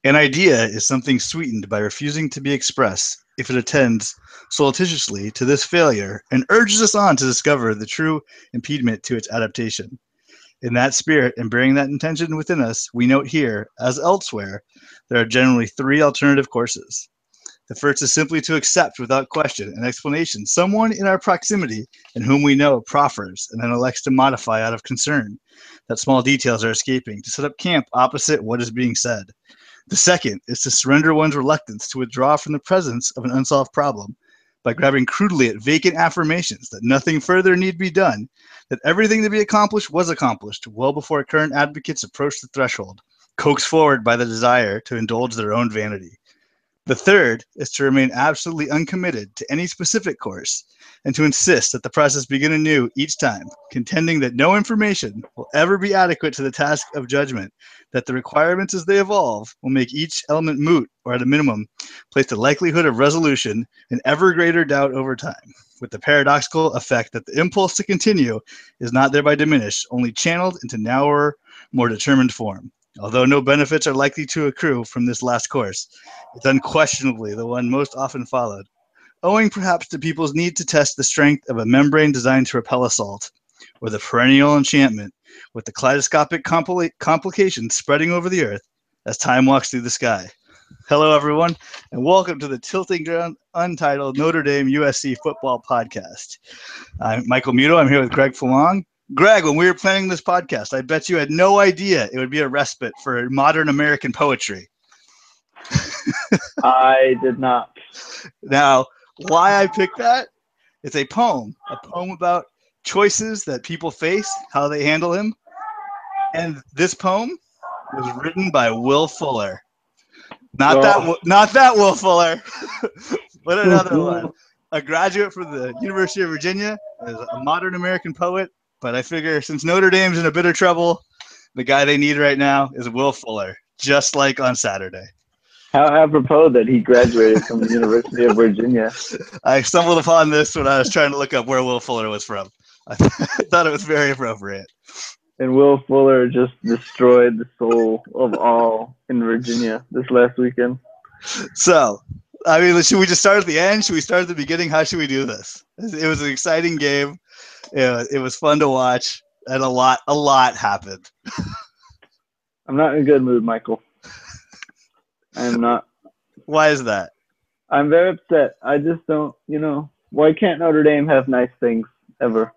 An idea is something sweetened by refusing to be expressed if it attends solicitously to this failure and urges us on to discover the true impediment to its adaptation. In that spirit and bearing that intention within us, we note here, as elsewhere, there are generally three alternative courses. The first is simply to accept without question and explanation someone in our proximity and whom we know proffers and then elects to modify out of concern that small details are escaping to set up camp opposite what is being said. The second is to surrender one's reluctance to withdraw from the presence of an unsolved problem by grabbing crudely at vacant affirmations that nothing further need be done, that everything to be accomplished was accomplished well before current advocates approached the threshold, coaxed forward by the desire to indulge their own vanity. The third is to remain absolutely uncommitted to any specific course and to insist that the process begin anew each time, contending that no information will ever be adequate to the task of judgment, that the requirements as they evolve will make each element moot or at a minimum place the likelihood of resolution in ever greater doubt over time, with the paradoxical effect that the impulse to continue is not thereby diminished, only channeled into narrower, more determined form. Although no benefits are likely to accrue from this last course, it's unquestionably the one most often followed, owing perhaps to people's need to test the strength of a membrane designed to repel assault, or the perennial enchantment with the kaleidoscopic complications spreading over the earth as time walks through the sky. Hello, everyone, and welcome to the Tiltingground Untitled Notre Dame USC football podcast. I'm Michael Muto. I'm here with Greg Fulong. Greg, when we were planning this podcast, I bet you had no idea it would be a respite for modern American poetry. I did not. Now, why I picked that? It's a poem about choices that people face, how they handle them. And this poem was written by Will Fuller. Not that Will Fuller, but another one. A graduate from the University of Virginia, is a modern American poet. But I figure since Notre Dame's in a bit of trouble, the guy they need right now is Will Fuller, just like on Saturday. How apropos that he graduated from the University of Virginia. I stumbled upon this when I was trying to look up where Will Fuller was from. I thought it was very appropriate. And Will Fuller just destroyed the soul of all in Virginia this last weekend. So, I mean, should we just start at the end? Should we start at the beginning? How should we do this? It was an exciting game. It was fun to watch, and a lot happened. I'm not in a good mood, Michael. I am not. Why is that? I'm very upset. I just don't, why can't Notre Dame have nice things ever?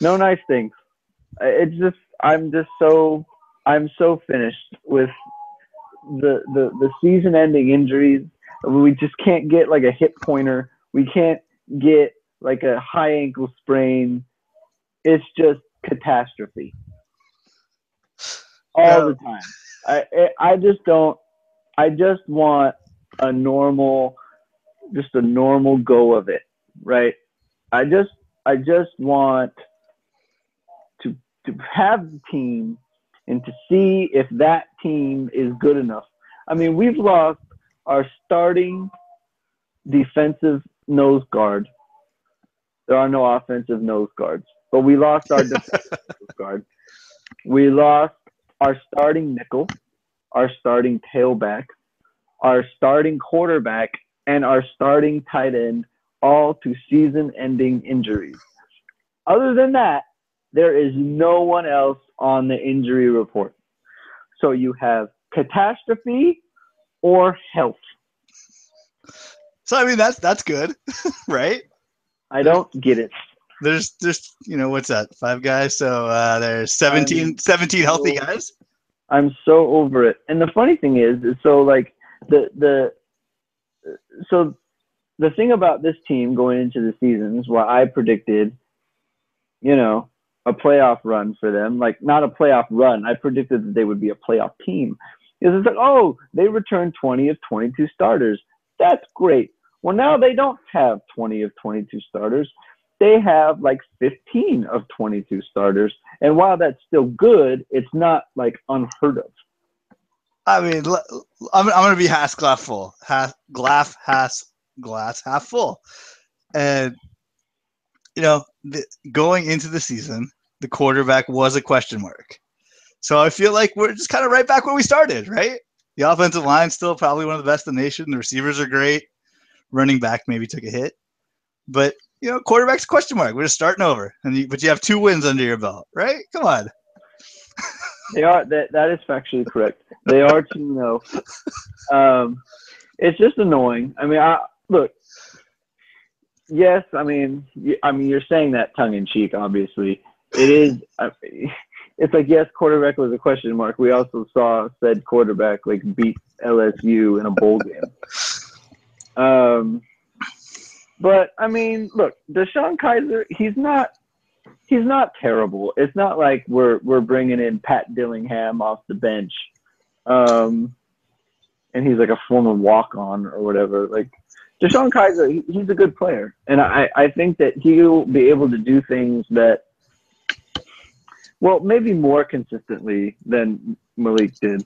No nice things. I'm so finished with the season-ending injuries. We just can't get like a hip pointer. We can't get like a high ankle sprain. It's just catastrophe all the time. I just want a normal go of it, right? I just want to have the team and to see if that team is good enough. I mean, we've lost our starting defensive nose guard. There are no offensive nose guards, but we lost our defensive nose guard. We lost our starting nickel, our starting tailback, our starting quarterback, and our starting tight end, all to season-ending injuries. Other than that, there is no one else on the injury report. So you have catastrophe or health. So, I mean, that's good, right? I don't get it. There's what's that? 5 guys. So there's 17 healthy guys. I'm so over it. And the funny thing is so like the thing about this team going into the season is why I predicted, a playoff run for them. Like, not a playoff run. I predicted that they would be a playoff team. Because it's like, oh, they returned 20 of 22 starters. That's great. Well, now they don't have 20 of 22 starters. They have like 15 of 22 starters. And while that's still good, it's not like unheard of. I mean, I'm going to be glass full. Glass half full. And, going into the season, the quarterback was a question mark. So I feel like we're just kind of right back where we started, right? The offensive line's still probably one of the best in the nation. The receivers are great. Running back maybe took a hit. But, quarterback's a question mark. We're just starting over. But you have 2 wins under your belt, right? Come on. They are. That is factually correct. They are 2-0. It's just annoying. I mean, look. Yes, I mean, you're saying that tongue in cheek. Obviously, it is. It's like, yes, quarterback was a question mark. We also saw said quarterback beat LSU in a bowl game. But I mean, look, DeShone Kizer, he's not terrible. It's not like we're bringing in Pat Dillingham off the bench, and he's like a former walk-on or whatever. Like, DeShone Kizer, he's a good player, and I think that he'll be able to do things that, well, maybe more consistently than Malik did.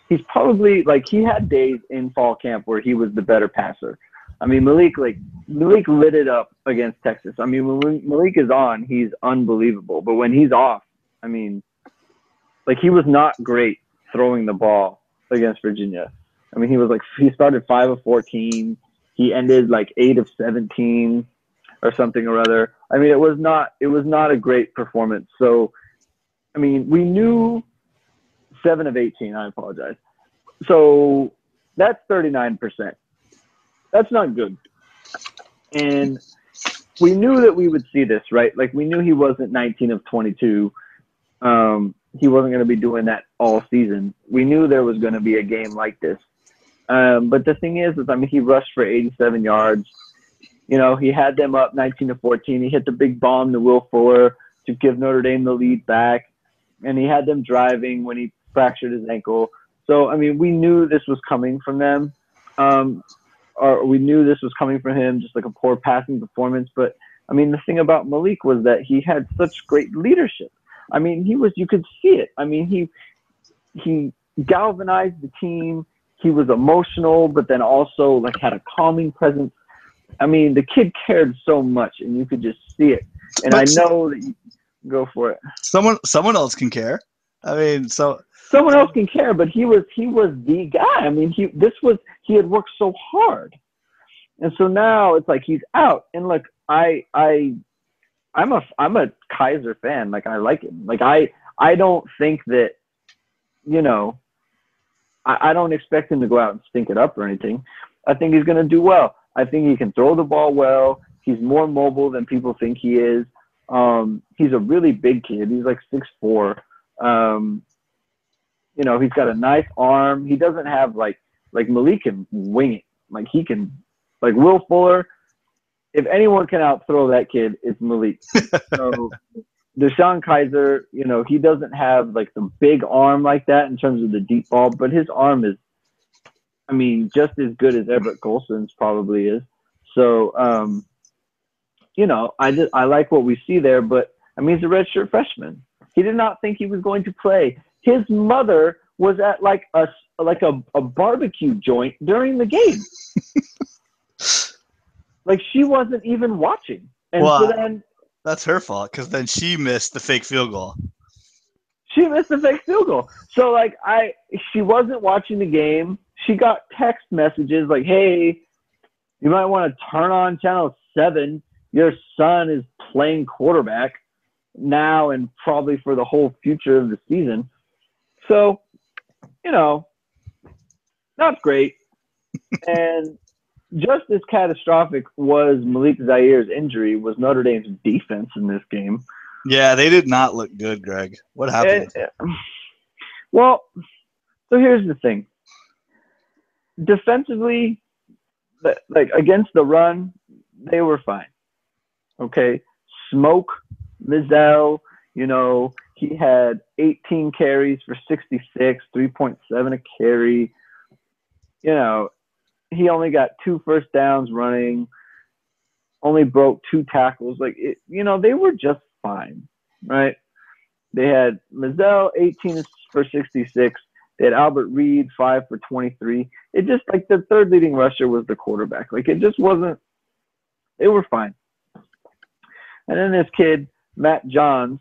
He's probably he had days in fall camp where he was the better passer. I mean, Malik lit it up against Texas. I mean, when Malik is on, he's unbelievable. But when he's off, I mean, he was not great throwing the ball against Virginia. I mean, he started 5 of 14. He ended 8 of 17 or something or other. I mean, it was not a great performance. So, I mean, we knew 7 of 18. I apologize. So that's 39%. That's not good. And we knew that we would see this, right? We knew he wasn't 19 of 22. He wasn't going to be doing that all season. We knew there was going to be a game like this. But the thing is, I mean, he rushed for 87 yards. He had them up 19 to 14. He hit the big bomb to Will Fuller to give Notre Dame the lead back. And he had them driving when he fractured his ankle. So, I mean, we knew this was coming from them. Or we knew this was coming from him, just a poor passing performance. But, I mean, the thing about Malik was that he had such great leadership. I mean, you could see it. I mean, he galvanized the team. He was emotional, but then also had a calming presence. I mean, the kid cared so much, and you could just see it. And I know that you go for it. Someone else can care. I mean, someone else can care, but he was the guy. I mean, he had worked so hard, and so now it's he's out. And look, I'm a Kizer fan. I like him. I don't think that I don't expect him to go out and stink it up or anything. I think he's going to do well. I think he can throw the ball well. He's more mobile than people think he is. He's a really big kid. He's 6'4". He's got a nice arm. He doesn't have Malik can wing it. He can Will Fuller. If anyone can outthrow that kid, it's Malik. So DeShone Kizer, he doesn't have the big arm like that in terms of the deep ball, but his arm is, I mean, just as good as Everett Golson's probably is. So, I like what we see there, but I mean, he's a redshirt freshman. He did not think he was going to play. His mother was at a barbecue joint during the game. She wasn't even watching. And so then that's her fault, because then she missed the fake field goal. She missed the fake field goal. So she wasn't watching the game. She got text messages hey, you might want to turn on channel 7. Your son is playing quarterback now and probably for the whole future of the season. So, not great. And just as catastrophic was Malik Zaire's injury was Notre Dame's defense in this game. Yeah, they did not look good, Greg. What happened? Well, so here's the thing. Defensively, against the run, they were fine. Okay? Smoke, Mizell, he had 18 carries for 66, 3.7 a carry. He only got 2 first downs running, only broke 2 tackles. They were just fine, right? They had Mizell, 18 for 66. They had Albert Reed, 5 for 23. It just the third leading rusher was the quarterback. It just wasn't – they were fine. And then this kid, Matt Johns,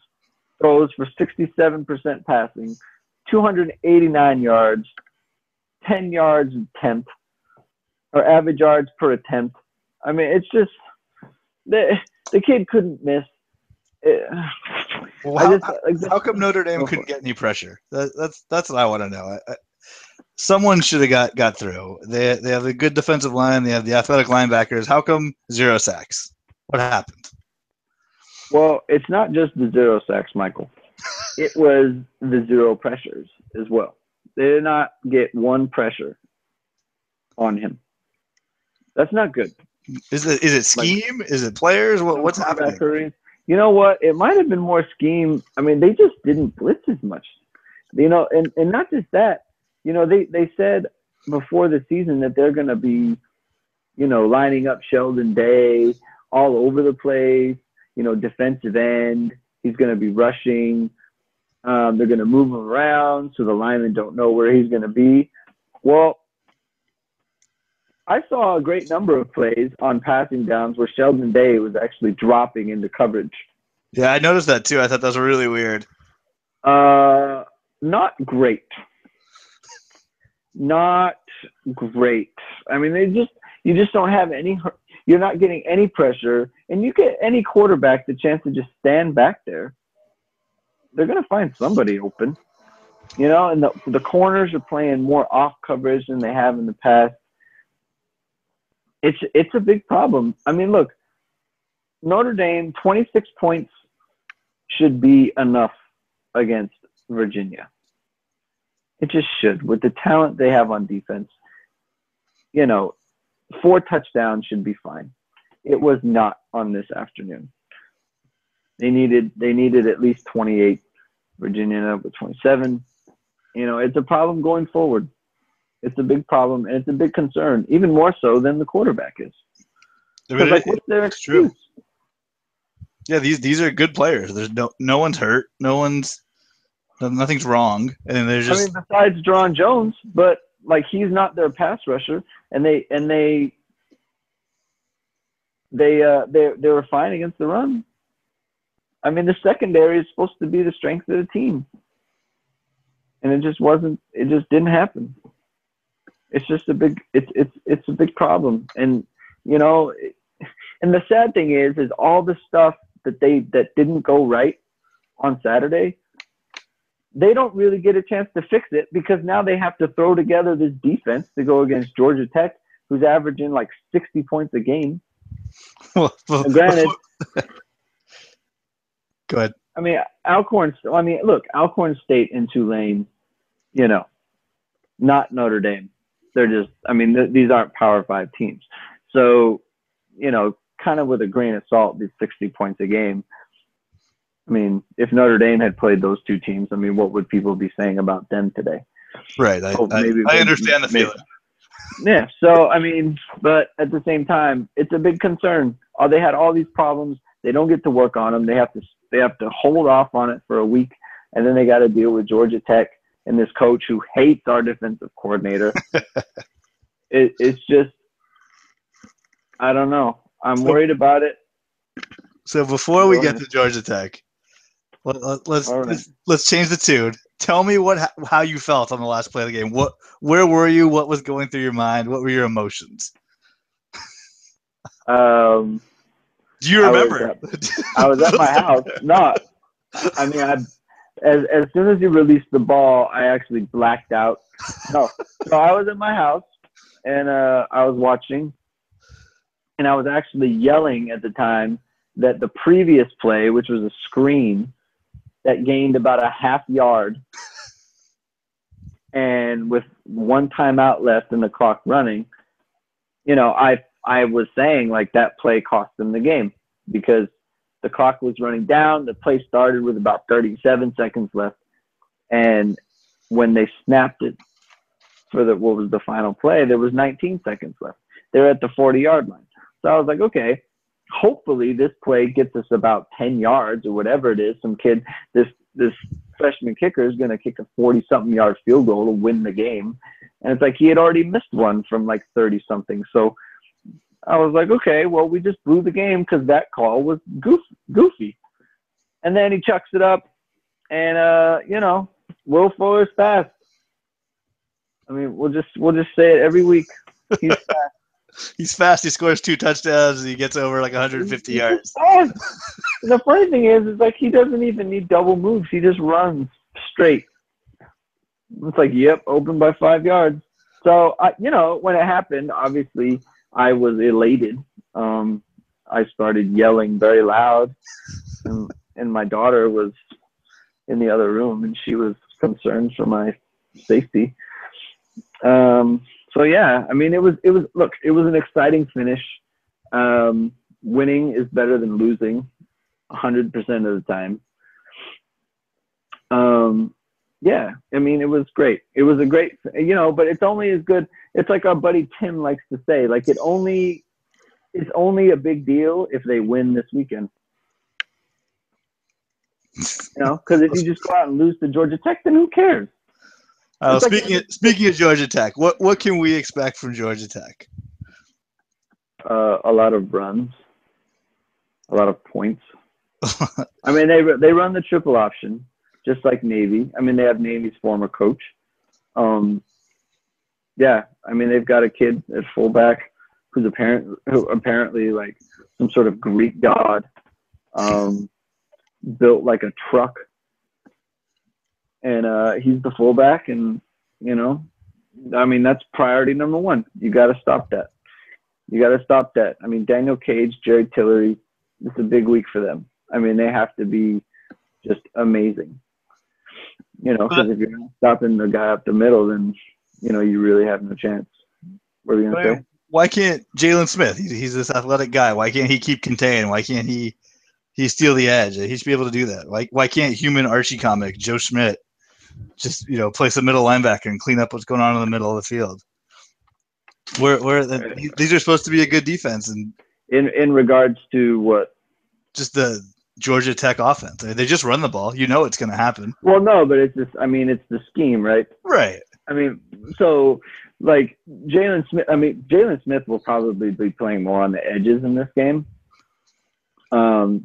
throws for 67% passing, 289 yards, 10 yards attempt, or average yards per attempt. I mean, it's just the kid couldn't miss. Well, how come Notre Dame couldn't get any pressure? That's what I want to know. Someone should have got through. They have a good defensive line. They have the athletic linebackers. How come 0 sacks? What happened? Well, it's not just the 0 sacks, Michael. It was the 0 pressures as well. They did not get one pressure on him. That's not good. Is it scheme? Is it players? What's happening? You know what? It might have been more scheme. I mean, they just didn't blitz as much. You know, and not just that. You know, they said before the season that they're going to be, you know, lining up Sheldon Day all over the place, you know, defensive end. He's going to be rushing. They're going to move him around so the linemen don't know where he's going to be. Well, I saw a great number of plays on passing downs where Sheldon Day was actually dropping into coverage. Yeah, I noticed that too. I thought that was really weird. Not great. Not great. I mean, you just don't have any. You're not getting any pressure, and you get any quarterback the chance to just stand back there. They're gonna find somebody open, you know. And the corners are playing more off coverage than they have in the past. It's a big problem. I mean, look, Notre Dame 26 points should be enough against Virginia. It just should. With the talent they have on defense, you know, 4 touchdowns should be fine. It was not on this afternoon. They needed at least 28. Virginia ended up with 27. You know, it's a problem going forward. It's a big problem, and it's a big concern, even more so than the quarterback is. Like, what's their excuse? True. Yeah, these are good players. There's no one's hurt. Nothing's wrong, and there's just. I mean, besides Deron Jones, but like he's not their pass rusher, and they were fine against the run. I mean, the secondary is supposed to be the strength of the team, and it just wasn't. It just didn't happen. It's just a big. It's a big problem, and you know, and the sad thing is all the stuff that didn't go right on Saturday. They don't really get a chance to fix it because now they have to throw together this defense to go against Georgia Tech, who's averaging like 60 points a game. Granted, go ahead. I mean, Alcorn State and Tulane, you know, not Notre Dame. They're just, I mean, these aren't Power 5 teams. So, you know, kind of with a grain of salt, these 60 points a game. I mean, if Notre Dame had played those two teams, I mean, what would people be saying about them today? Right. I understand the feeling. Yeah. So, I mean, but at the same time, it's a big concern. They had all these problems. They don't get to work on them. They have to hold off on it for a week, and then they got to deal with Georgia Tech and this coach who hates our defensive coordinator. It's just, I don't know. I'm worried about it. So before we get to Georgia Tech, let's change the tune. Tell me how you felt on the last play of the game. Where were you? What was going through your mind? What were your emotions? Do you remember? I was at my house. No, I mean, as soon as you released the ball, I actually blacked out. No, so I was at my house and I was watching, and I was actually yelling at the time that the previous play, which was a screen that gained about a half yard, and with one timeout left and the clock running, you know, I was saying like that play cost them the game because the clock was running down. The play started with about 37 seconds left, and when they snapped it for what was the final play, there was 19 seconds left. They're at the 40-yard line. So I was like, okay, hopefully this play gets us about 10 yards or whatever it is. Some kid, this freshman kicker is going to kick a 40-something yard field goal to win the game. And it's like he had already missed one from like 30-something. So I was like, okay, well, we just blew the game because that call was goofy. And then he chucks it up, and, you know, Will Fuller's fast. I mean, we'll just say it every week. He's fast. He's fast. He scores 2 touchdowns. And he gets over like 150 yards. Fast. The funny thing is like he doesn't even need double moves. He just runs straight. It's like, yep, open by 5 yards. So, when it happened, obviously I was elated. I started yelling very loud, and my daughter was in the other room, and she was concerned for my safety. So yeah, I mean, it was an exciting finish. Winning is better than losing 100% of the time. Yeah, I mean, it was great. It was a great, but it's only as good. It's like our buddy Tim likes to say, like it's only a big deal if they win this weekend. Because if you just go out and lose to Georgia Tech, then who cares? Speaking of Georgia Tech, what can we expect from Georgia Tech? A lot of runs, a lot of points. I mean, they run the triple option, just like Navy. I mean, they have Navy's former coach. Yeah, I mean, they've got a kid at fullback who apparently like some sort of Greek god, built like a truck. And he's the fullback, and I mean, that's priority number one. You got to stop that. I mean, Daniel Cage, Jerry Tillery, it's a big week for them. I mean, they have to be just amazing. Because if you're not stopping the guy up the middle, then you really have no chance. What are you gonna say? Why can't Jalen Smith? He's this athletic guy. Why can't he keep contained? Why can't he steal the edge? He should be able to do that. Why can't human Archie comic Joe Schmidt just play some middle linebacker and clean up what's going on in the middle of the field? These are supposed to be a good defense, and in regards to what? Just the Georgia Tech offense. They just run the ball. It's going to happen. Well, no, but it's just. I mean, it's the scheme, right? Right. I mean, so like Jalen Smith. I mean, Jalen Smith will probably be playing more on the edges in this game,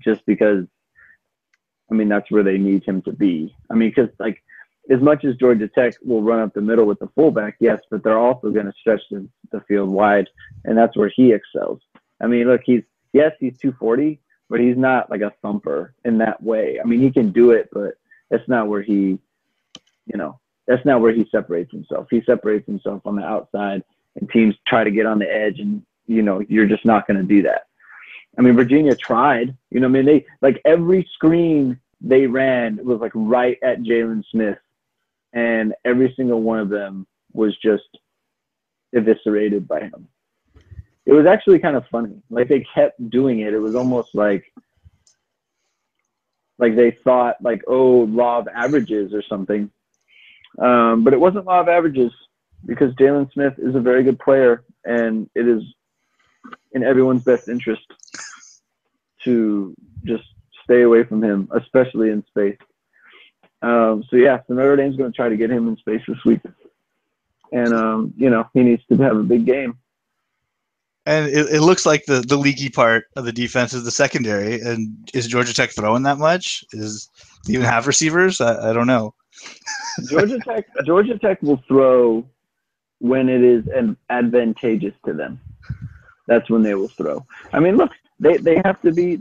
just because. I mean, that's where they need him to be. I mean, because like. As much as Georgia Tech will run up the middle with the fullback, yes, but they're also going to stretch the field wide, and that's where he excels. I mean, look, he's 240, but he's not like a thumper in that way. I mean, he can do it, but that's not where he separates himself. He separates himself on the outside, and teams try to get on the edge, and you're just not going to do that. I mean, Virginia tried. They like every screen they ran was like right at Jalen Smith. And every single one of them was just eviscerated by him. It was actually kind of funny. Like they kept doing it. It was almost like they thought like, oh, law of averages or something. But it wasn't law of averages because Jalen Smith is a very good player, and it is in everyone's best interest to just stay away from him, especially in space. So Notre Dame's going to try to get him in space this week, and he needs to have a big game. And it looks like the leaky part of the defense is the secondary. And is Georgia Tech throwing that much? Do you even have receivers? I don't know. Georgia Tech will throw when it is advantageous to them. That's when they will throw. I mean, look, they have to be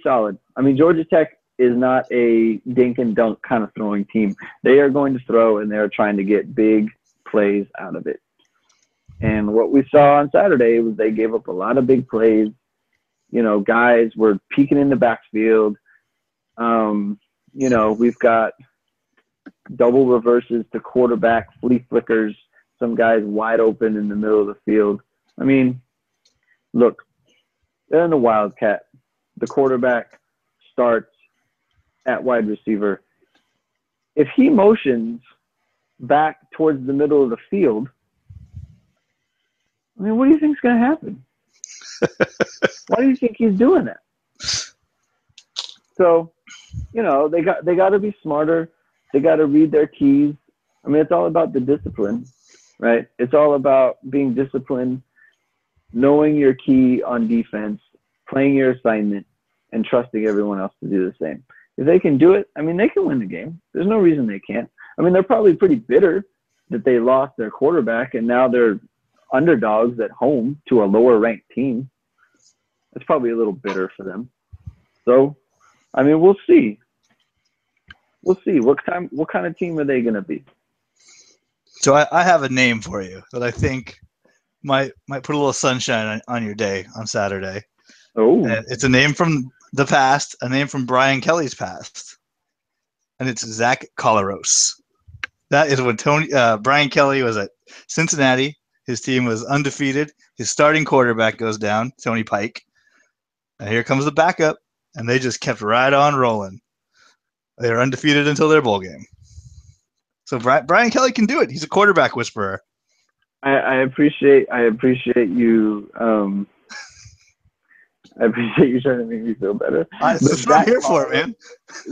solid. I mean, Georgia Tech is not a dink and dunk kind of throwing team. They are going to throw, and they're trying to get big plays out of it. And what we saw on Saturday was they gave up a lot of big plays. Guys were peeking in the backfield. We've got double reverses to quarterback, flea flickers, some guys wide open in the middle of the field. I mean, look, they're in the Wildcat. The quarterback starts at wide receiver. If he motions back towards the middle of the field, I mean, what do you think is going to happen? Why do you think he's doing that? So, they got to be smarter. They got to read their keys. I mean, it's all about the discipline, right? It's all about being disciplined, knowing your key on defense, playing your assignment, and trusting everyone else to do the same. If they can do it, I mean, they can win the game. There's no reason they can't. I mean, they're probably pretty bitter that they lost their quarterback and now they're underdogs at home to a lower ranked team. It's probably a little bitter for them. So, I mean, we'll see. We'll see. What kind of team are they going to be? So I have a name for you that I think might put a little sunshine on your day on Saturday. Oh, it's a name from the past, a name from Brian Kelly's past, and it's Zach Collaros. That is when Brian Kelly was at Cincinnati. His team was undefeated. His starting quarterback goes down, Tony Pike, and here comes the backup, and they just kept right on rolling. They were undefeated until their bowl game. So Brian Kelly can do it. He's a quarterback whisperer. I appreciate you. I appreciate you trying to make me feel better. That's what I'm here for, man.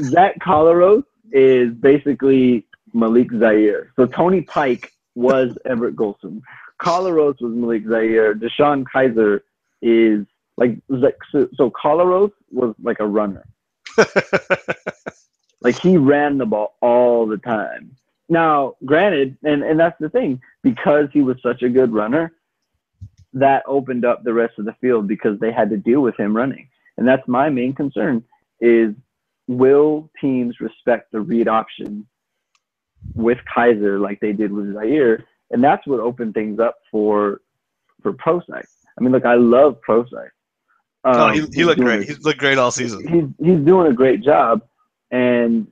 Zach Collaros is basically Malik Zaire. So Tony Pike was Everett Golson. Collaros was Malik Zaire. Deshaun Kaiser is so Collaros was like a runner. Like he ran the ball all the time. Now, granted, and that's the thing, because he was such a good runner, that opened up the rest of the field because they had to deal with him running. And that's my main concern is, will teams respect the read option with Kaiser like they did with Zaire? And that's what opened things up for Prosite. I mean, look, I love Prosite. He looked great. He's looked great all season. He's doing a great job. And,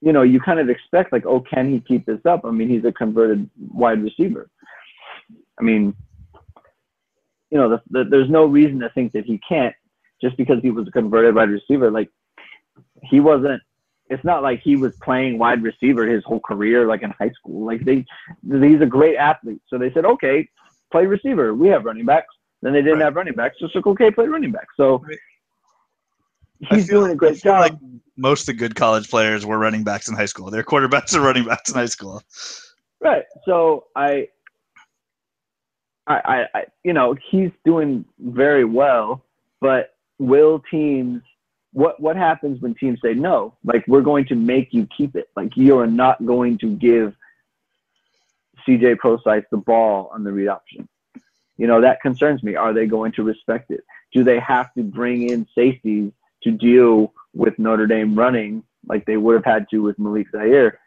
you know, you kind of expect, like, oh, can he keep this up? I mean, he's a converted wide receiver. I mean, you know, there's no reason to think that he can't just because he was a converted wide receiver. Like, he wasn't – it's not like he was playing wide receiver his whole career, like in high school. Like, he's a great athlete. So they said, okay, play receiver. We have running backs. Then they didn't have running backs. So it's like, okay, play running back. So he's doing a great job. Like most of the good college players were running backs in high school. Their quarterbacks are running backs in high school. Right. So I you know, he's doing very well, but will teams, what happens when teams say no? Like, we're going to make you keep it. Like, you are not going to give CJ Prosite the ball on the read option. You know, that concerns me. Are they going to respect it? Do they have to bring in safeties to deal with Notre Dame running like they would have had to with Malik Zaire?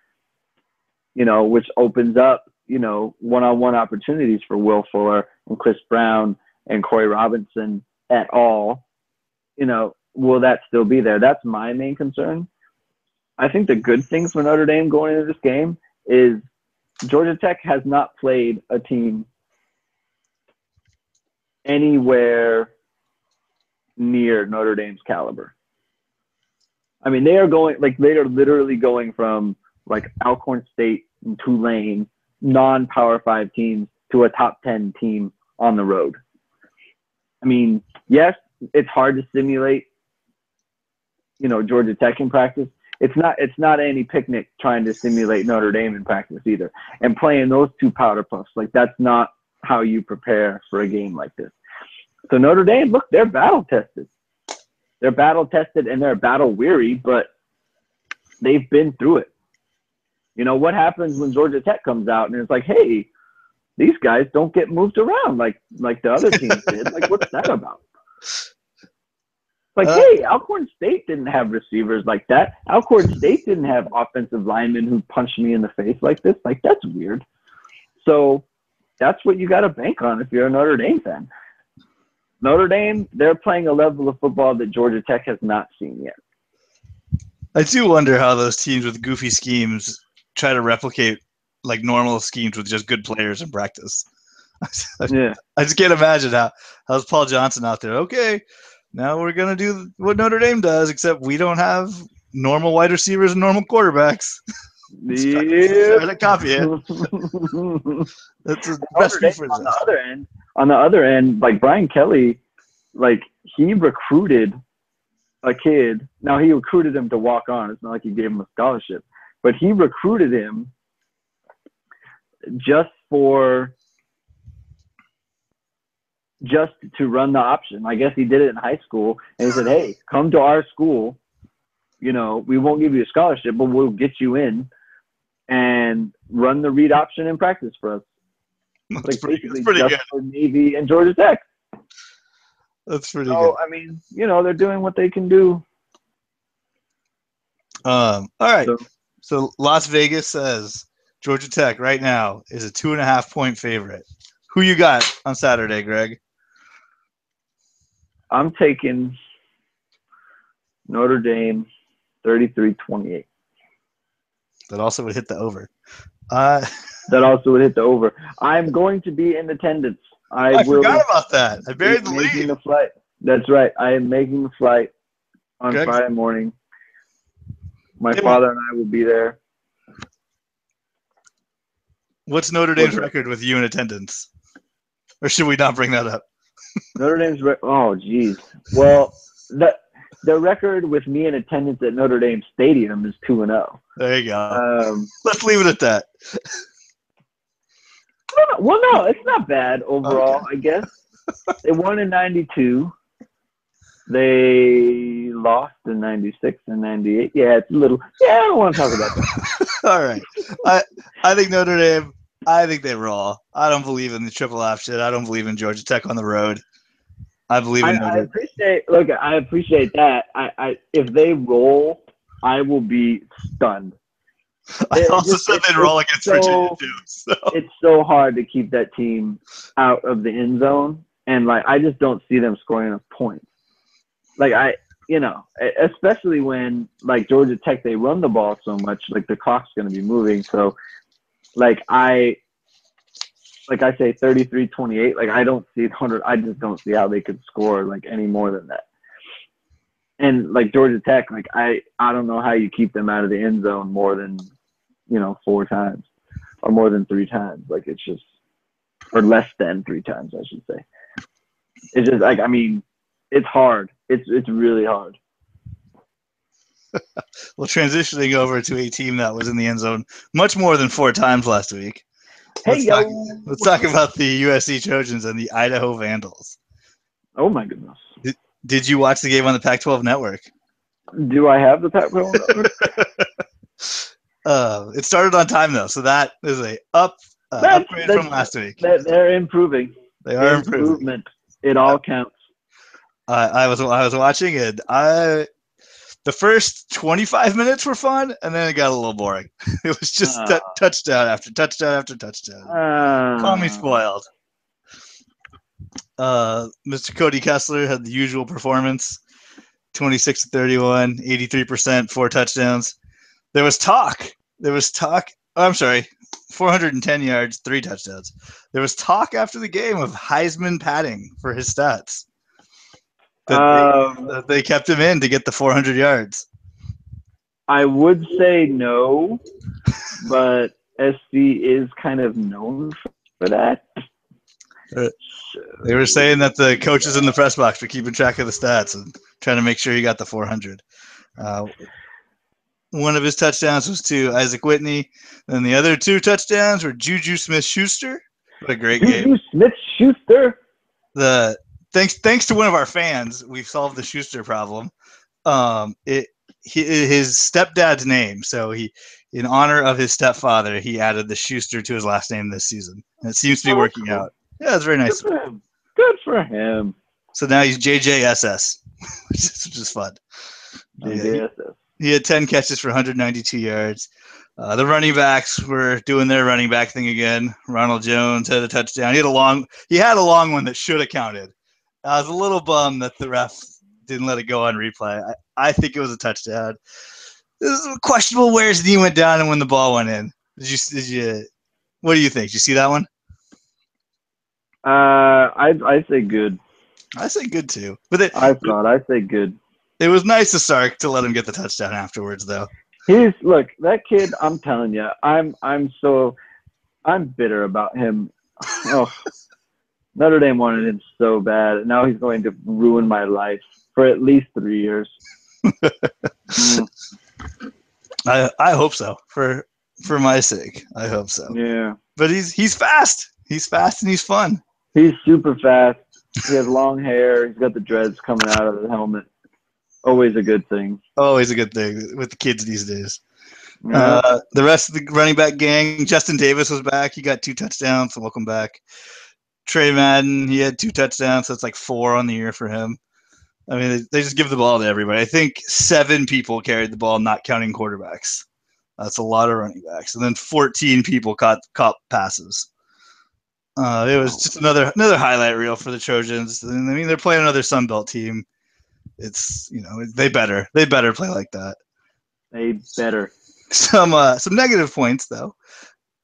You know, which opens up, you know, one-on-one opportunities for Will Fuller and Chris Brown and Corey Robinson et al. You know, will that still be there? That's my main concern. I think the good things for Notre Dame going into this game is Georgia Tech has not played a team anywhere near Notre Dame's caliber. I mean, they are literally going from like Alcorn State and Tulane, non-Power 5 teams, to a top 10 team on the road. I mean, yes, it's hard to simulate, you know, Georgia Tech in practice. It's not any picnic trying to simulate Notre Dame in practice either. And playing those two powder puffs, like, that's not how you prepare for a game like this. So Notre Dame, look, they're battle tested. They're battle tested and they're battle weary, but they've been through it. You know, what happens when Georgia Tech comes out and it's like, hey, these guys don't get moved around like the other teams did. Like, what's that about? Like, hey, Alcorn State didn't have receivers like that. Alcorn State didn't have offensive linemen who punched me in the face like this. Like, that's weird. So that's what you got to bank on if you're a Notre Dame fan. Notre Dame, they're playing a level of football that Georgia Tech has not seen yet. I do wonder how those teams with goofy schemes try to replicate like normal schemes with just good players in practice. Yeah. I just can't imagine how's Paul Johnson out there. Okay, now we're going to do what Notre Dame does, except we don't have normal wide receivers and normal quarterbacks. Yeah. Try to copy it. That's the best Dame, on the other end, like Brian Kelly, like he recruited a kid. Now he recruited him to walk on. It's not like he gave him a scholarship, but he recruited him just to run the option. I guess he did it in high school, and he said, hey, come to our school, we won't give you a scholarship, but we'll get you in and run the read option in practice for us. That's pretty just good. for Navy and Georgia Tech. That's pretty good. I mean, they're doing what they can do. All right. So Las Vegas says Georgia Tech right now is a 2.5-point favorite. Who you got on Saturday, Greg? I'm taking Notre Dame 33-28. That also would hit the over. That also would hit the over. I'm going to be in attendance. I forgot about that. I buried the lead. The flight. That's right. I am making the flight on Friday morning. My father and I will be there. What's Notre Dame's record with you in attendance? Or should we not bring that up? Notre Dame's oh, geez. Well, the record with me in attendance at Notre Dame Stadium is 2-0. There you go. Let's leave it at that. Well, no, it's not bad overall, okay. I guess. They won in 92. They lost in 96 and 98. Yeah, it's a little – I don't want to talk about that. All right. I think Notre Dame – I think they roll. I don't believe in the triple option. I don't believe in Georgia Tech on the road. I believe in Notre Dame. I appreciate that. If they roll, I will be stunned. I also said they'd roll against Virginia too. So. It's so hard to keep that team out of the end zone, and I just don't see them scoring enough points. Especially when Georgia Tech, they run the ball so much, the clock's going to be moving. So, I say 33-28. I don't see 100. I just don't see how they could score any more than that. And Georgia Tech, I don't know how you keep them out of the end zone more than 4 times, or more than 3 times. It's just, or less than 3 times, I should say. It's just it's hard. It's really hard. Well, transitioning over to a team that was in the end zone much more than 4 times last week. Let's talk about the USC Trojans and the Idaho Vandals. Oh my goodness! Did you watch the game on the Pac-12 network? Do I have the Pac-12 network? It started on time though, so that is a upgrade from last week. They're improving. They are improving. Improvement. It all counts. I was watching it. The first 25 minutes were fun, and then it got a little boring. It was just touchdown after touchdown after touchdown. Call me spoiled. Mr. Cody Kessler had the usual performance, 26-31, 83%, 4 touchdowns. There was talk. Oh, I'm sorry, 410 yards, 3 touchdowns. There was talk after the game of Heisman padding for his stats. That they kept him in to get the 400 yards. I would say no, but SC is kind of known for that. They were saying that the coaches in the press box were keeping track of the stats and trying to make sure he got the 400. One of his touchdowns was to Isaac Whitney, and the other 2 touchdowns were Juju Smith-Schuster. What a great game. Juju Smith-Schuster? Thanks to one of our fans, we've solved the Schuster problem. His stepdad's name, so in honor of his stepfather, he added the Schuster to his last name this season, and it seems to be working out. Yeah, it's very nice. Good for him. So now he's JJSS, which is fun. Yeah, he had 10 catches for 192 yards. The running backs were doing their running back thing again. Ronald Jones had a touchdown. He had a long one that should have counted. I was a little bummed that the ref didn't let it go on replay. I think it was a touchdown. This is questionable where his knee went down and when the ball went in. Did you? What do you think? Did you see that one? I say good. I say good too. But I say good. It was nice of Sark to let him get the touchdown afterwards, though. Look, that kid. I'm telling you, I'm bitter about him. Oh. Notre Dame wanted him so bad, and now he's going to ruin my life for at least 3 years. I hope so. For my sake, I hope so. Yeah. But he's fast. He's fast and he's fun. He's super fast. He has long hair. He's got the dreads coming out of the helmet. Always a good thing. Always a good thing with the kids these days. Yeah. The rest of the running back gang, Justin Davis was back. He got 2 touchdowns. So welcome back. Trey Madden, he had 2 touchdowns. So it's like 4 on the year for him. I mean, they just give the ball to everybody. I think 7 people carried the ball, not counting quarterbacks. That's a lot of running backs. And then 14 people caught passes. It was just another highlight reel for the Trojans. And I mean, they're playing another Sun Belt team. It's they better play like that. They better. Some negative points though.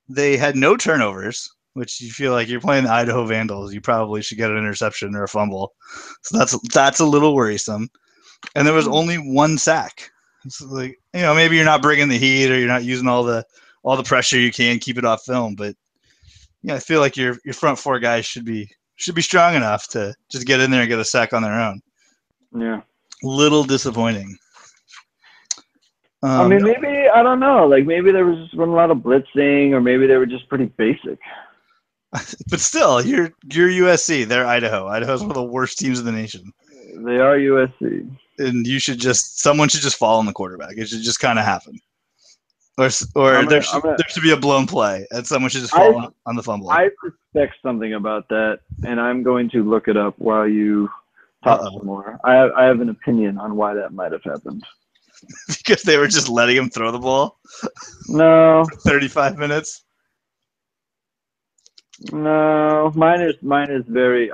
They had no turnovers, which you feel like you're playing the Idaho Vandals. You probably should get an interception or a fumble. So that's a little worrisome. And there was only 1 sack. It's like, maybe you're not bringing the heat or you're not using all the pressure you can, keep it off film, but I feel like your front 4 guys should be strong enough to just get in there and get a sack on their own. Yeah. Little disappointing. I mean, maybe, I don't know. Like, maybe there was just a lot of blitzing, or maybe they were just pretty basic. But still, you're USC. They're Idaho. Idaho's one of the worst teams in the nation. They are USC. And someone should just fall on the quarterback. It should just kind of happen. Or there should be a blown play, and someone should just fall on the fumble. I suspect something about that, and I'm going to look it up while you talk some more. I have an opinion on why that might have happened. Because they were just letting him throw the ball? No. For 35 minutes? No. Mine is very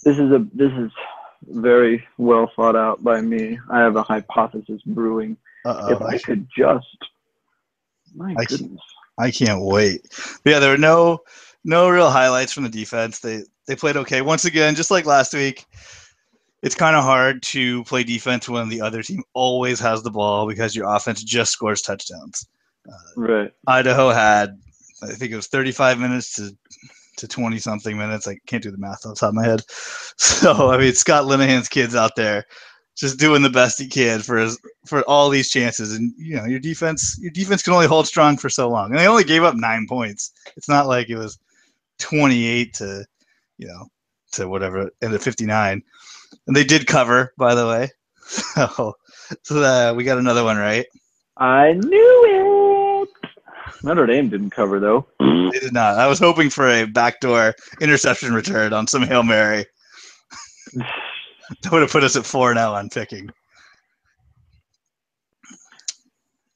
this is very well thought out by me. I have a hypothesis brewing. If I could just, my goodness. I can't wait. But yeah, there were no real highlights from the defense. They played okay. Once again, just like last week, it's kind of hard to play defense when the other team always has the ball because your offense just scores touchdowns. Right. Idaho had, I think it was 35 minutes to 20-something minutes. I can't do the math off the top of my head. So, I mean, Scott Linehan's kids out there just doing the best he can for all these chances. And, your defense can only hold strong for so long. And they only gave up 9 points. It's not like it was 28 to whatever, end of 59. And they did cover, by the way. So we got another one right. I knew it. Notre Dame didn't cover, though. They did not. I was hoping for a backdoor interception return on some Hail Mary. That would have put us at 4-0 on picking.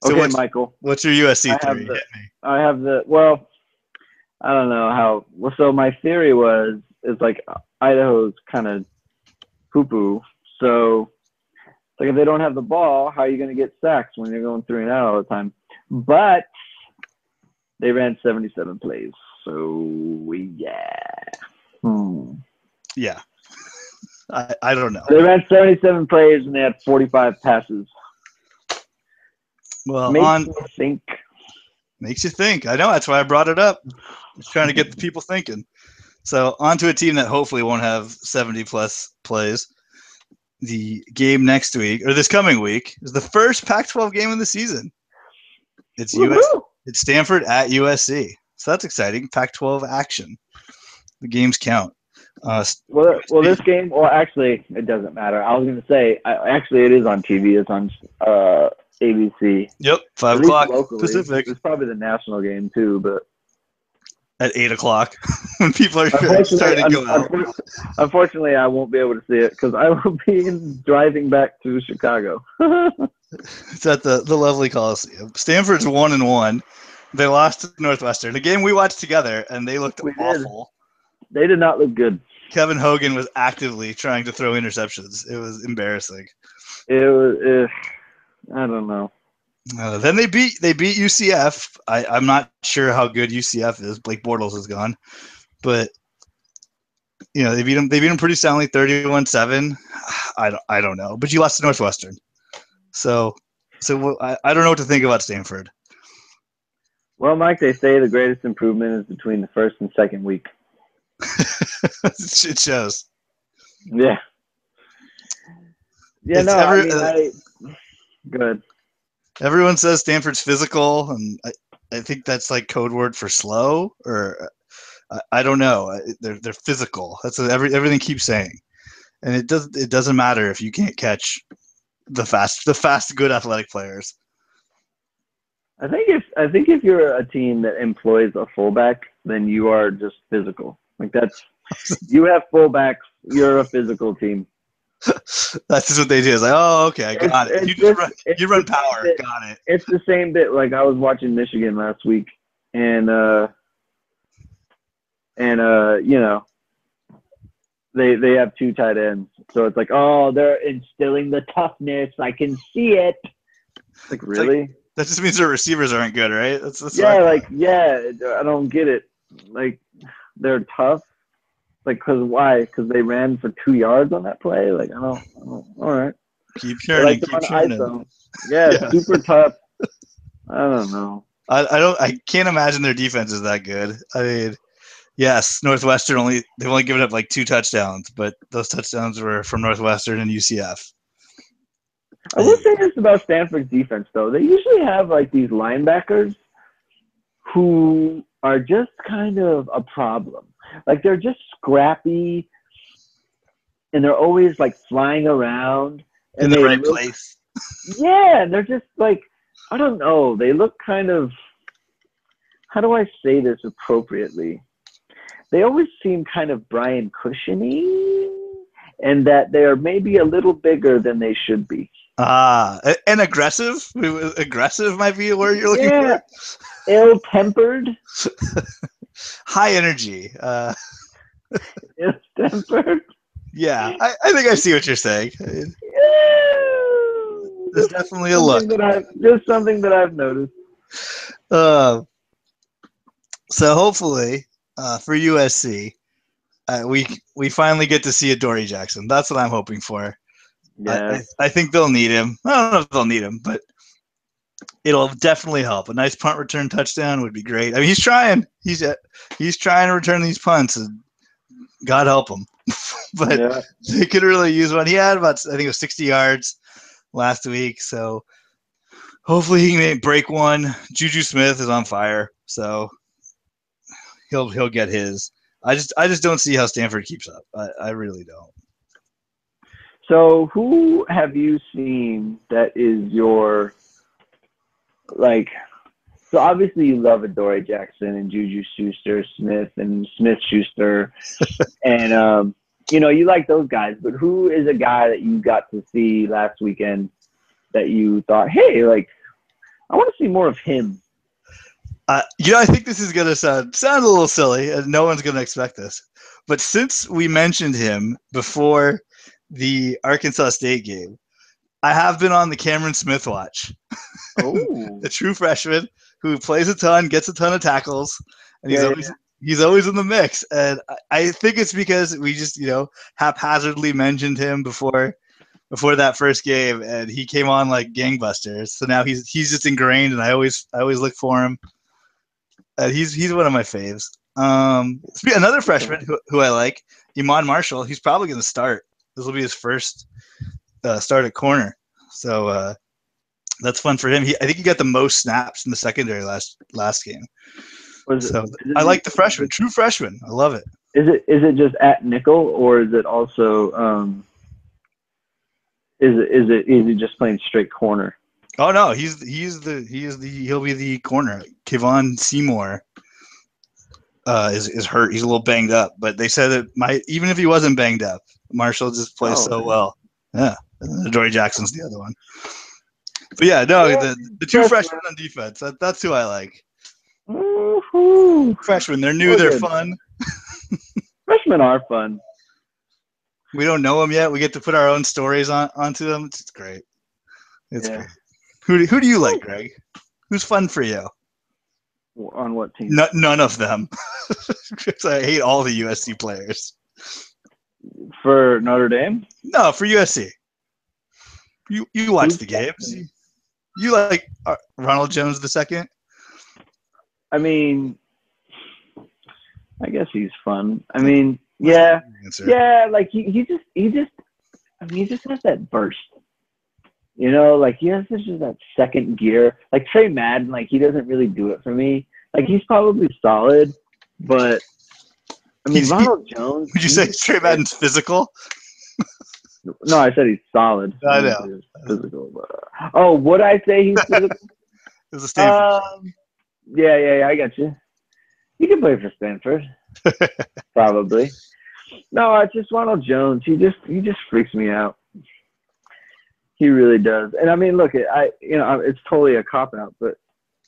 So okay, Michael. What's your USC theory? Hit me. I have I don't know how. Well, so my theory is like Idaho's kind of poo-poo. So, like, if they don't have the ball, how are you going to get sacks when you're going 3 and out all the time? But they ran 77 plays. So, yeah. Yeah. I don't know. They ran 77 plays and they had 45 passes. Well, Makes you think. I know. That's why I brought it up. Just trying to get the people thinking. So on to a team that hopefully won't have 70-plus plays. The game next week, or this coming week, is the first Pac-12 game of the season. It's It's Stanford at USC. So that's exciting. Pac-12 action. The games count. This game, actually, it doesn't matter. I was going to say, actually, it is on TV. It's on ABC. Yep, 5 o'clock Pacific. It's probably the national game, too, but at 8 o'clock when people are starting to go out. Unfortunately, I won't be able to see it because I will be driving back to Chicago. It's at the lovely Coliseum. Stanford's 1-1. They lost to Northwestern, a game we watched together, and they looked awful. They did not look good. Kevin Hogan was actively trying to throw interceptions. It was embarrassing. It was. I don't know. Then they beat UCF. I'm not sure how good UCF is. Blake Bortles is gone, but they beat them. They beat them pretty soundly, 31-7. I don't know, but you lost to Northwestern, so I don't know what to think about Stanford. Well, Mike, they say the greatest improvement is between the first and second week. It shows. Yeah. Yeah. Good. Everyone says Stanford's physical, and I think that's like code word for slow, or I don't know. They're physical. That's what everything keeps saying. and it doesn't matter if you can't catch the fast, good athletic players. I think if you're a team that employs a fullback, then you are just physical. Like you have fullbacks, you're a physical team. That's just what they do. It's like, oh, okay, I got it. You run power. Got it. It's the same bit. Like I was watching Michigan last week, and you know, they have 2 tight ends, so it's like, oh, they're instilling the toughness. I can see it. Like, really? Like, that just means their receivers aren't good, right? That's I don't get it. Like, they're tough. Like, why? Because they ran for 2 yards on that play? Like, I don't all right. Keep churning, keep churning. Yeah, super tough. I don't know. I can't imagine their defense is that good. I mean, yes, Northwestern they've only given up like 2 touchdowns, but those touchdowns were from Northwestern and UCF. I will say this about Stanford's defense, though. They usually have like these linebackers who are just kind of a problem. Like, they're just scrappy, and they're always like flying around in the right place. Yeah, and they're just like, I don't know. They look kind of, how do I say this appropriately? They always seem kind of Brian Cushiony, and that they are maybe a little bigger than they should be. And aggressive? Aggressive might be a word you're looking for. Ill-tempered. High energy. Ill-tempered. Yeah, I think I see what you're saying. There's definitely a look. Just something that I've noticed. So hopefully, for USC, we finally get to see a Dory Jackson. That's what I'm hoping for. Yeah. I think they'll need him. I don't know if they'll need him, but it'll definitely help. A nice punt return touchdown would be great. I mean, he's trying. He's trying to return these punts, and God help him. But they could really use one. He had about, I think it was 60 yards last week, so hopefully he can break one. Juju Smith is on fire, so he'll get his. I just don't see how Stanford keeps up. I really don't. So who have you seen that is your, like, so obviously you love Adoree Jackson and Juju Smith and Smith-Schuster and you know, you like those guys, but who is a guy that you got to see last weekend that you thought, hey, like, I want to see more of him? You know, I think this is going to sound a little silly, and no one's going to expect this. But since we mentioned him before the Arkansas State game, I have been on the Cameron Smith watch. Oh. The true freshman who plays a ton, gets a ton of tackles, and he's always in the mix. And I think it's because we just, you know, haphazardly mentioned him before that first game, and he came on like gangbusters. So now he's just ingrained, and I always look for him. He's one of my faves. Another freshman who I like, Iman Marshall. He's probably going to start. This will be his first start at corner. So that's fun for him. I think he got the most snaps in the secondary last game. I like the freshman, true freshman. I love it. Is it just at nickel, or is it also is he just playing straight corner? Oh no, he'll be the corner. Kevon Seymour is hurt. He's a little banged up, but they said that even if he wasn't banged up, Marshall just plays so well. Yeah, Adoree Jackson's the other one. But yeah, no, the two freshmen on defense. That's who I like. Woo-hoo. Freshmen, they're new, they're fun. Freshmen are fun. We don't know them yet. We get to put our own stories onto them. It's great. It's great. Who do you like, Greg? Who's fun for you? On what team? None of them. I hate all the USC players. For Notre Dame? No, for USC. You watch the games. You like Ronald Jones II? I mean, I guess he's fun. I mean, yeah, like he just has that burst. You know, like he has just that second gear. Like Trey Madden, like he doesn't really do it for me. Like he's probably solid, but I mean Ronald Jones. Would you say Trey Madden's physical? No, I said he's solid. I didn't know. say he's physical. But, would I say he's physical? It was a Stanford. Yeah, I got you. He can play for Stanford, probably. No, it's just Ronald Jones. He just freaks me out. He really does. And I mean, look, it's totally a cop out, but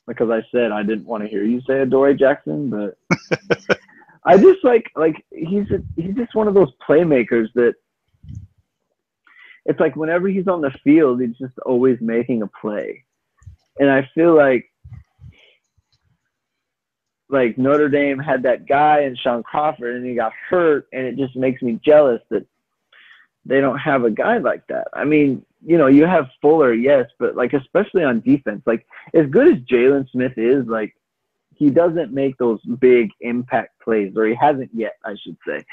because I said I didn't want to hear you say Adoree Jackson, but I just like he's just one of those playmakers that it's like whenever he's on the field, he's just always making a play. And I feel like Notre Dame had that guy in Sean Crawford and he got hurt, and it just makes me jealous that they don't have a guy like that. I mean, you have Fuller, yes, but like especially on defense, like as good as Jalen Smith is, like he doesn't make those big impact plays, or he hasn't yet, I should say.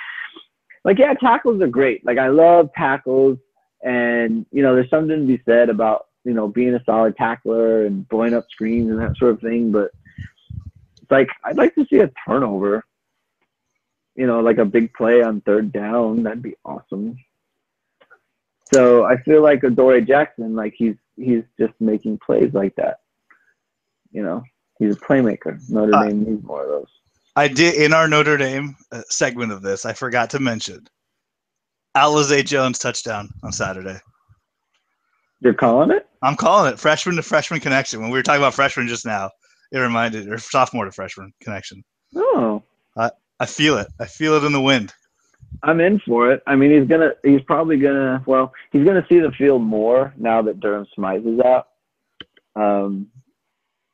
Like, yeah, tackles are great. Like I love tackles, and there's something to be said about being a solid tackler and blowing up screens and that sort of thing, but it's like I'd like to see a turnover, like a big play on third down. That'd be awesome. So I feel like Adoree Jackson, like he's just making plays like that. He's a playmaker. Notre Dame needs more of those. I did in our Notre Dame segment of this. I forgot to mention Alizé Jones touchdown on Saturday. You're calling it? I'm calling it freshman to freshman connection. When we were talking about freshman just now, it reminded, or sophomore to freshman connection. Oh, I feel it. I feel it in the wind. I'm in for it. I mean, he's probably gonna see the field more now that Durham Smythe is out.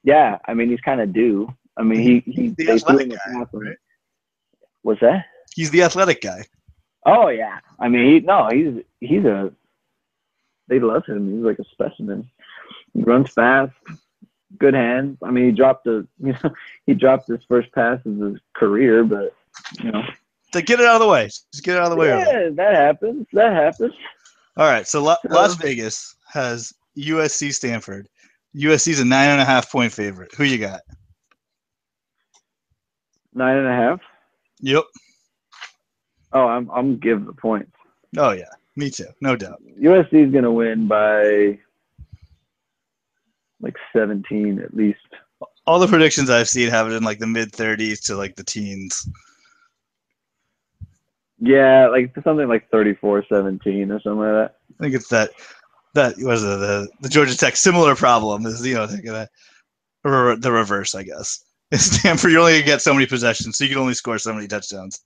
Yeah, I mean, he's kind of due. I mean, he's the athletic guy, right? What's that? He's the athletic guy. Oh yeah. I mean, they love him. He's like a specimen. He runs fast, good hands. I mean, he dropped his first pass of his career, but To get it out of the way. Just get it out of the way. Yeah, that happens. All right, so Las Vegas has USC Stanford. USC's a 9.5-point favorite. Who you got? 9.5. Yep. Oh, I'm give the points. Oh yeah, me too, no doubt. USC is gonna win by like 17 at least. All the predictions I've seen have it in like the mid-30s to like the teens. Yeah, like something like 34-17 or something like that. I think it's that was the Georgia Tech similar problem is thinking that the reverse, I guess. In Stanford, you only get so many possessions, so you can only score so many touchdowns.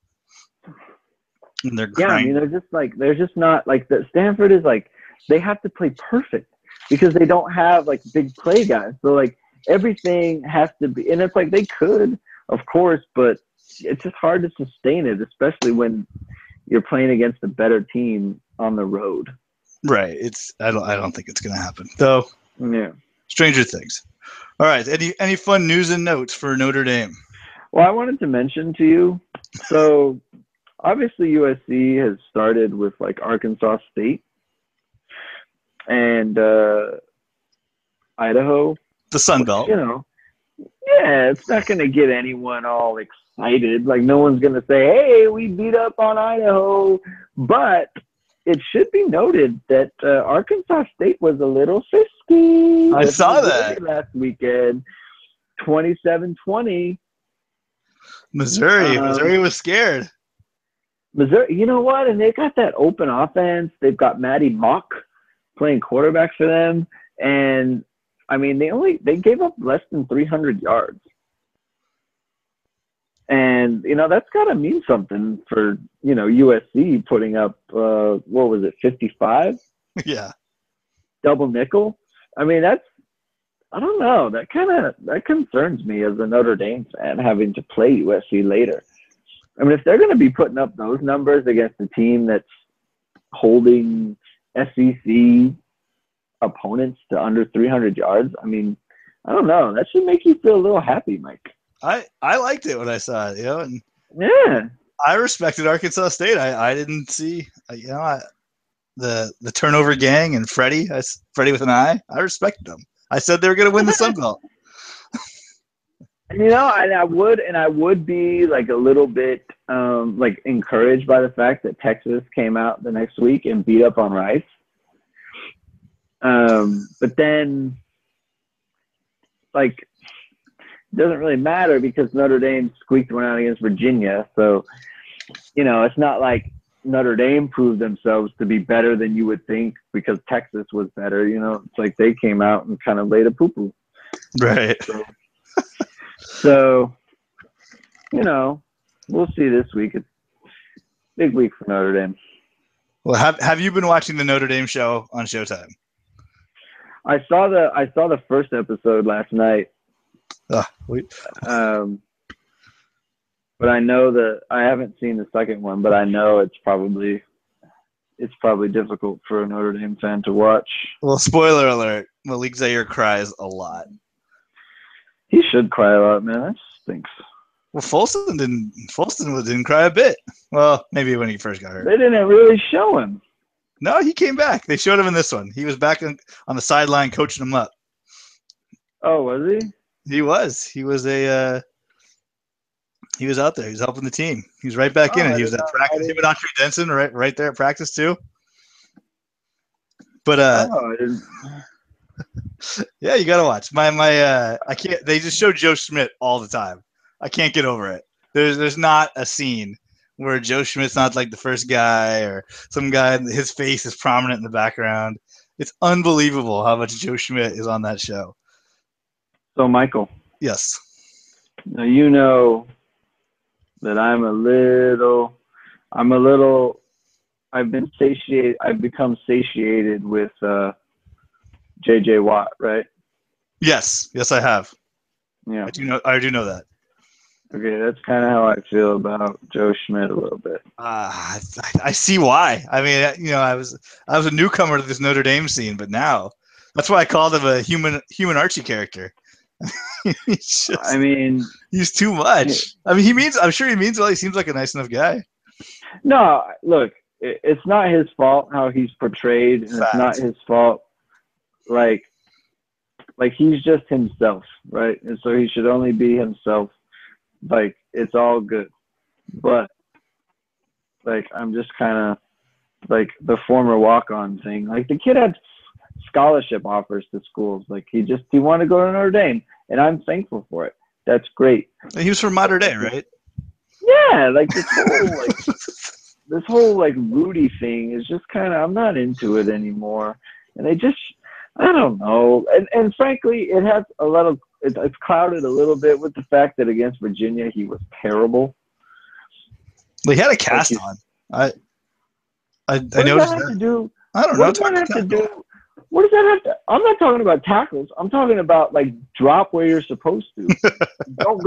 And they're I mean, they're just not like the Stanford is like they have to play perfect because they don't have like big play guys. So like everything has to be, and it's like they could, of course, but it's just hard to sustain it, especially when you're playing against a better team on the road. Right. I don't think it's gonna happen. Though. Yeah. Stranger things. All right. Any fun news and notes for Notre Dame? Well, I wanted to mention to you, so obviously USC has started with like Arkansas State and Idaho. The Sun Belt. Yeah, it's not going to get anyone all excited. Like no one's going to say, hey, we beat up on Idaho. But it should be noted that Arkansas State was a little frisky. I saw that. Last weekend, 27-20. Missouri was scared. Missouri, you know what? And they got that open offense. They've got Matty Mock playing quarterback for them. And, I mean, they gave up less than 300 yards. And, that's got to mean something for, USC putting up, 55? Yeah. Double nickel. I mean, I don't know. That concerns me as a Notre Dame fan having to play USC later. I mean, if they're going to be putting up those numbers against a team that's holding SEC opponents to under 300 yards, I mean, I don't know. That should make you feel a little happy, Mike. I liked it when I saw it, and yeah, I respected Arkansas State. I didn't see, the turnover gang and Freddie with an I respected them. I said they were going to win the Sun Belt. And I would be like a little bit like encouraged by the fact that Texas came out the next week and beat up on Rice. But then, like, it doesn't really matter because Notre Dame squeaked one out against Virginia. So, it's not like Notre Dame proved themselves to be better than you would think because Texas was better. It's like they came out and kind of laid a poo-poo. Right. So, we'll see this week. It's a big week for Notre Dame. Well, have you been watching the Notre Dame show on Showtime? I saw the first episode last night. But I know that I haven't seen the second one, but I know it's probably difficult for a Notre Dame fan to watch. Well, spoiler alert, Malik Zaire cries a lot. He should cry a lot, man. That stinks. Well, Folston didn't cry a bit. Well, maybe when he first got hurt. They didn't really show him. No, he came back. They showed him in this one. He was back on the sideline coaching him up. Oh, was he? He was. He was out there. He was helping the team. He was right back in it. He was at practice. Him and Andre Denson right there at practice too. But I didn't. Yeah, you gotta watch. I can't. They just show Joe Schmidt all the time. I can't get over it. There's not a scene where Joe Schmidt's not like the first guy or some guy. His face is prominent in the background. It's unbelievable how much Joe Schmidt is on that show. So, Michael. Yes. Now you know that I've become satiated with J.J. Watt, right? Yes, I have. Yeah. I do know that. Okay, that's kind of how I feel about Joe Schmidt a little bit. I see why. I mean, I was a newcomer to this Notre Dame scene, but now that's why I called him a human Archie character. He's too much. I mean, I'm sure he means well. He seems like a nice enough guy. No, look, it's not his fault how he's portrayed, and It's not his fault. Like he's just himself, right? And so he should only be himself. Like, it's all good. But, like, I'm just kind of, like, the former walk-on thing. Like, the kid had scholarship offers to schools. Like, he wanted to go to Notre Dame, and I'm thankful for it. That's great. He was from Mater Dei, right? Yeah, like, this whole Rudy thing is just kind of, I'm not into it anymore. And I don't know. And frankly, it has a lot of, it's clouded a little bit with the fact that against Virginia, he was terrible. Well, he had a cast on. I noticed that. What does that have to do? I don't know. What does that have to do? What does that have to? I'm not talking about tackles. I'm talking about drop where you're supposed to. Don't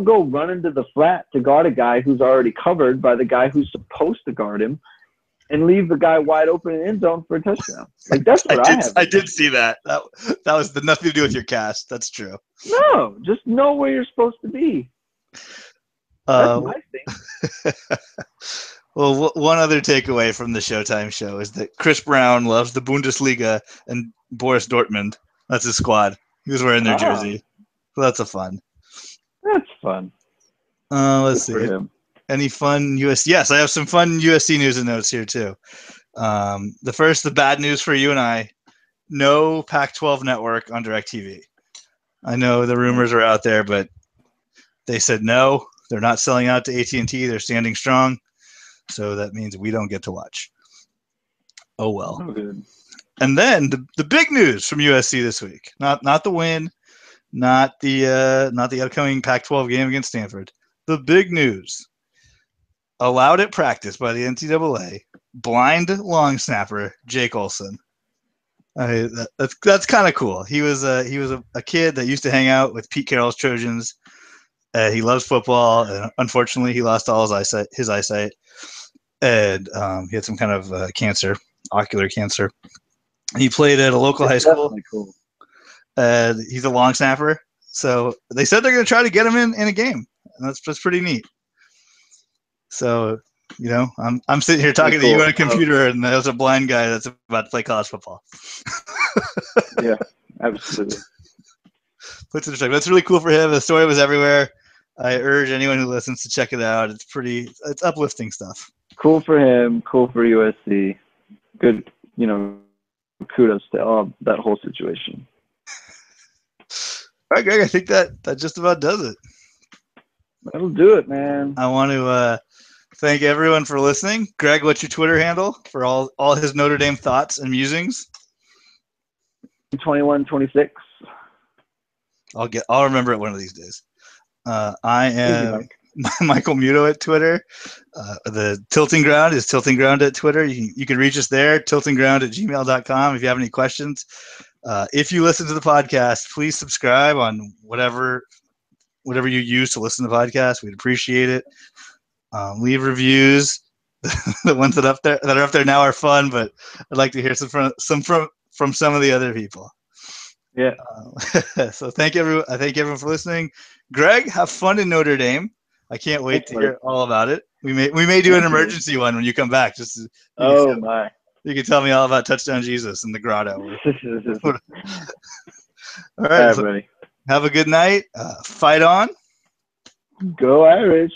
go run into the flat to guard a guy who's already covered by the guy who's supposed to guard him, and leave the guy wide open in the end zone for a touchdown. Like, that's what I did see that. That was nothing to do with your cast. That's true. No, just know where you're supposed to be. That's my thing. Well, one other takeaway from the Showtime show is that Chris Brown loves the Bundesliga and Boris Dortmund. That's his squad. He was wearing their jersey. So that's fun. That's fun. Let's see. Any fun USC? Yes, I have some fun USC news and notes here too. The bad news for you and I: no Pac-12 network on DirecTV. I know the rumors are out there, but they said no. They're not selling out to AT&T. They're standing strong, so that means we don't get to watch. Oh well. Oh, good. And then the big news from USC this week: not the win, not the upcoming Pac-12 game against Stanford. The big news. Allowed at practice by the NCAA, blind long snapper Jake Olson. That's kind of cool. He was a kid that used to hang out with Pete Carroll's Trojans. He loves football, and unfortunately, he lost all his eyesight, and he had some kind of cancer, ocular cancer. He played at a local high school. Cool. He's a long snapper, so they said they're going to try to get him in a game, and that's pretty neat. So, I'm sitting here talking to you on a computer, and there's a blind guy that's about to play college football. Yeah, absolutely. puts it in perspective. That's really cool for him. The story was everywhere. I urge anyone who listens to check it out. It's uplifting stuff. Cool for him. Cool for USC. Good, kudos to that whole situation. All right, Greg, I think that just about does it. That'll do it, man. I want to thank everyone for listening. Greg, what's your Twitter handle for all his Notre Dame thoughts and musings? 2126. I'll remember it one of these days. I am Michael Muto at Twitter. The Tiltingground is Tiltingground at Twitter. You can reach us there, tiltingground@gmail.com if you have any questions. If you listen to the podcast, please subscribe on whatever you use to listen to the podcast. We'd appreciate it. Leave reviews. The ones that are up there now are fun, but I'd like to hear some from some of the other people. Yeah. So thank everyone for listening. Greg, have fun in Notre Dame. I can't wait to hear all about it. We may do an emergency one when you come back. You can tell me all about Touchdown Jesus and the grotto. All right, buddy. Have a good night. Fight on. Go Irish.